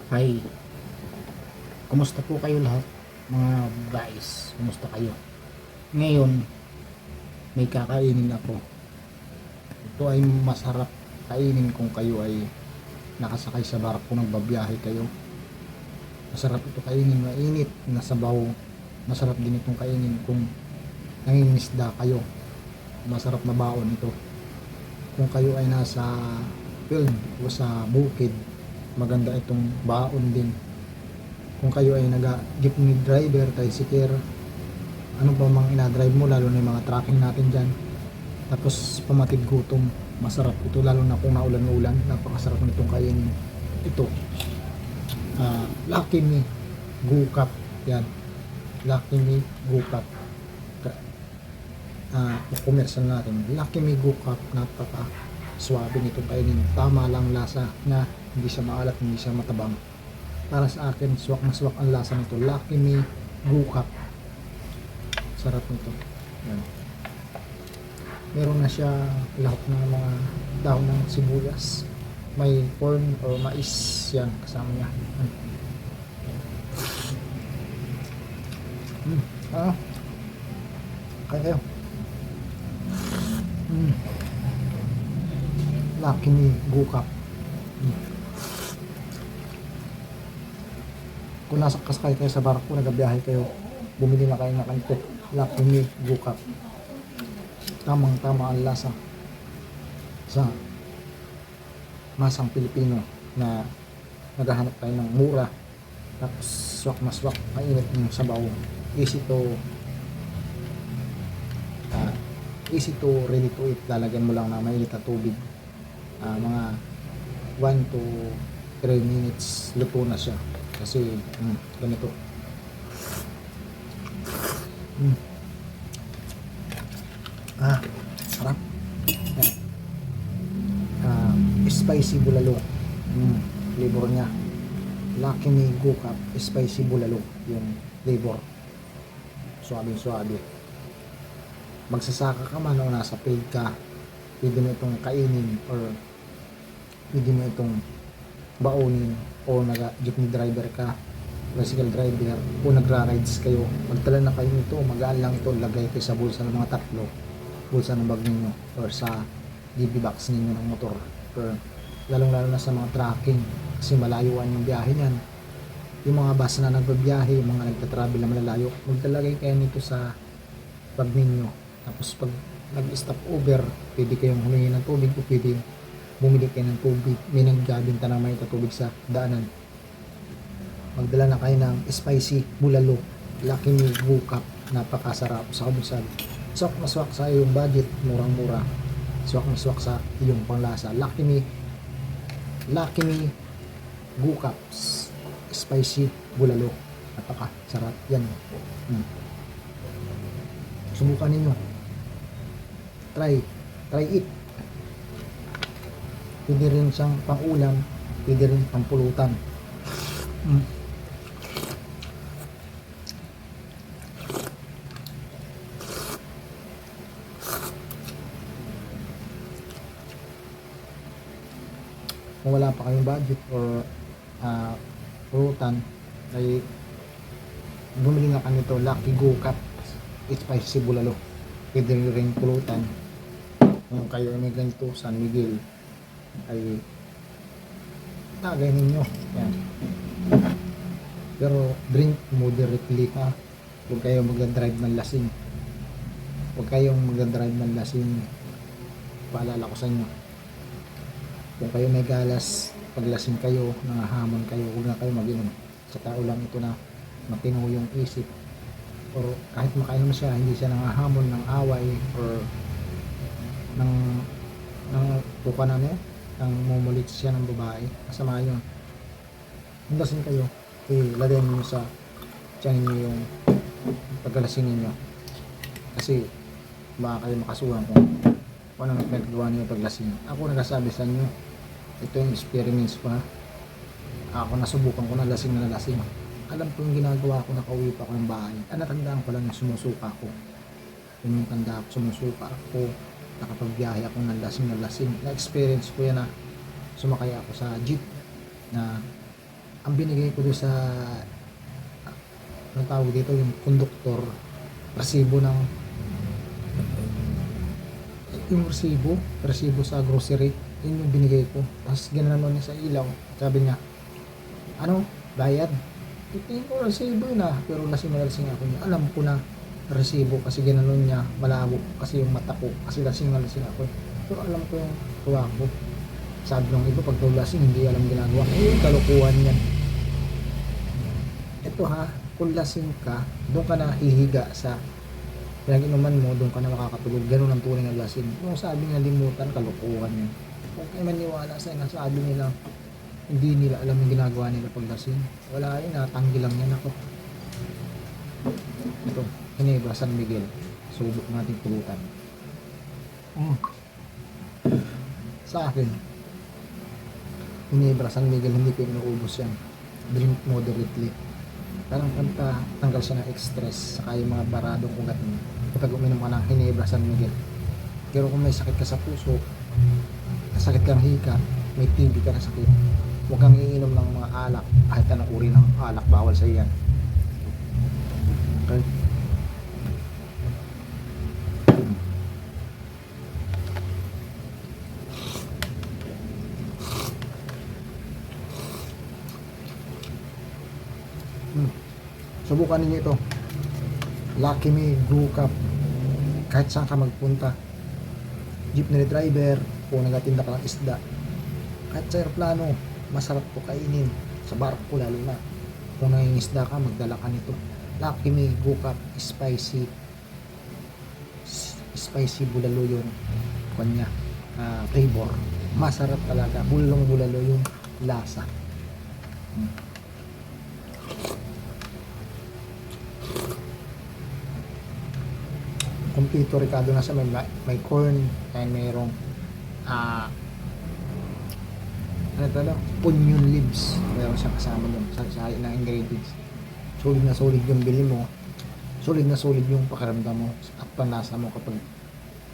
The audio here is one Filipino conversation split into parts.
Hi, kumusta po kayo lahat mga guys? Kumusta kayo? Ngayon, may kakainin ako. Ito ay masarap kainin kung kayo ay nakasakay sa barko nagbabiyahe kayo. Masarap ito kainin, mainit na sabaw. Masarap din itong kainin kung nangingisda kayo. Masarap na baon ito. Kung kayo ay nasa field o sa bukid, maganda itong baon din. Kung kayo ay jeepney driver, tricycle, ano pa mang ina-drive mo, lalo na yung mga trucking natin dyan, tapos pamatid gutom, masarap ito lalo na kung naulan-ulan. Napakasarap nitong kainin ito. Lucky Me Gukap, yan, Lucky Me Gukap. Commercial natin, Lucky Me Gukap. Napaka swabe nitong kainin, tama lang lasa na, hindi siya maalat, hindi siya matabang. Para sa akin, swak na swak ang lasa nito. Lucky Me Gukap. Sarap nito. Yan. Meron na siya lahat ng mga dahon ng sibuyas. May corn or mais yan kasama niya. Kaya kayo. Lucky Me Gukap. Kung nasa kasakay kayo sa barko, nagabiyahe kayo, bumili na kayo ng kanto, Lucky Me Gukap. Tamang tama ang lasa sa masang Pilipino na naghahanap tayo ng mura, tapos swak na swak, mainit yung sabaw. Easy to ready to eat. Lalagyan mo lang na mainit na tubig, mga 1 to 3 minutes, luto na siya. Kasi ganito. Sarap. Spicy bulalo. Flavor niya. Lucky Me Gukap, spicy bulalo yung flavor. Suabe-suabe. Magsasaka ka man o nasa field ka, pwede mo itong kainin or pwede mo itong baonin, o jeepney driver ka, tricycle driver, o nagra-rides kayo, magdala na kayo nito. Magaan lang ito, lagay kayo sa bulsa ng mga tatlo, bulsa ng bag ninyo or sa DB box ninyo ng motor, or lalong lalo na sa mga tracking, kasi malayuan yung biyahe niyan. Yung mga bus na nagbabiyahe, mga nagtatravel na malalayo, magdalagay kayo nito sa bag ninyo. Tapos pag nag-stop over, pwede kayong humingi ng tubig o pwede bumili kayo ng tubig. May nagbibenta ng may tubig sa daanan. Magdala na kayo ng spicy bulalo, Lucky Me Gukap. Napakasarap, sabog-sabog. Swak na swak sa iyong budget, murang-mura. Swak na swak sa iyong panglasa. Lucky Me Gukap, spicy bulalo. Napakasarap yan. Subukan ninyo. Try it. Pwede rin siyang pang-ulam, pwede rin pang-pulutan. Kung wala pa kayong budget or pulutan, ay bumili nga kanito, Lucky Gukap, spicy bulalo. Pwede rin pulutan. Kung kayo ay may ganito, San Miguel, ay tagay ninyo yan. Pero drink moderately ha. Huwag kayong mag-drive ng lasing. Paalala ko sa inyo, kung kayo may galas, pag lasing kayo, nangahamon kayo, huwag na kayo mag-inom. Sa tao lang ito na matino yung isip, or kahit makainom siya, hindi siya nangahamon ng away or ng pukanan ang mumulit siya ng babae. Masama yun. Lasing kayo, ilagay niyo sa tiyan niyo yung pagkalasing niyo, kasi baka kayo makasuhan kung anong nagagawa niyo paglasing. Ako nagsasabi sa inyo, ito yung experiments ko ha. Ako nasubukan ko na lasing. Alam ko yung ginagawa ko, nakauwi pa ako ng bahay. Natandaan ko lang yung sumusuka ko. Yung tanda ko, sumusuka ako, nakapagbiyahe ako ng lasing. Na-experience ko yan na sumakay ako sa jeep na ang binigay ko doon sa ano tawag dito, yung conductor, resibo ng resibo sa grocery, yun yung binigay ko. Tapos ginanon niya sa ilaw, sabi niya, ano, bayad? Itingin ko resibo na, pero lasing ako niya. Alam ko na resibo kasi ginanon niya, malabo kasi yung mata ko, kasi lasing ako. Pero alam ko yung tuwa ko. Sabi ng iba, pag lasing, hindi alam ginagawa. Eh, kalukuhan yan. Ito ha, kung lasing ka, doon ka na hihiga sa pinag-inuman mo, doon ka na makakatulog. Ganun ang tunay na lasing. Yung sabi nga limutan, kalukuhan yan. Kung kayo maniwala sa nasabi nila, hindi nila alam yung ginagawa nila pag lasing. Wala yun, natanggi lang yan ako. Ito, Ginebra San Miguel. Subok natin pulutan. Sa akin, Ginebra San Miguel, hindi ko inuubos yan. Drink moderately. Parang tanggal siya ng stress, saka yung mga baradong ugat mo kapag uminom ka ng Ginebra San Miguel. Pero kung may sakit ka sa puso, sakit kang hika, may TB ka na sakit, huwag kang iinom ng mga alak, kahit anong uri ng alak, bawal sa iyan. Okay? Subukan ninyo ito. Lucky Me Brew Cup. Kahit saan ka magpunta, jeepney driver o nagatinda ka ng isda, kahit sa aeroplano, masarap to kainin. Sa barko lalo na, kung nangingisda ka, magdala ka nito. Lucky Me Brew Cup, spicy bulalo yun kanya, flavor, masarap talaga, bulalong bulalo yung lasa. Kompleto Ricardo na siya, may corn and mayroong onion leaves, mayroon siyang kasama doon sa ng ingredients. Solid na solid yung bili mo, solid na solid yung pakiramdam mo at panlasa mo kapag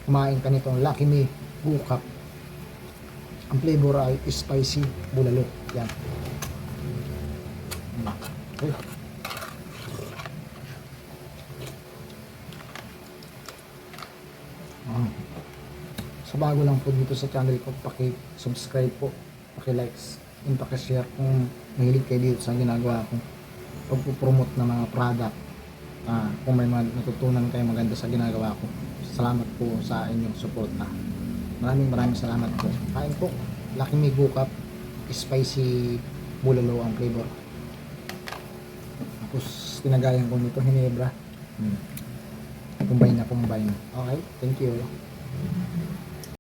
kumain ka nitong Lucky Me Brew Cup. Ang flavor ay spicy bulalo yan. Okay. So bago lang po dito sa channel ko, paki-subscribe po, paki-likes, and paki-share kung mahilig kayo dito sa ginagawa ko pagpo-promote ng mga product. Kung may natutunan kayo maganda sa ginagawa ko, salamat po sa inyong suporta. Maraming salamat po. Kain po, Lucky Me Brew Cup, spicy bulalo ang flavor. Tapos tinagayan ko nito Ginebra. Combine na combine. Okay, thank you.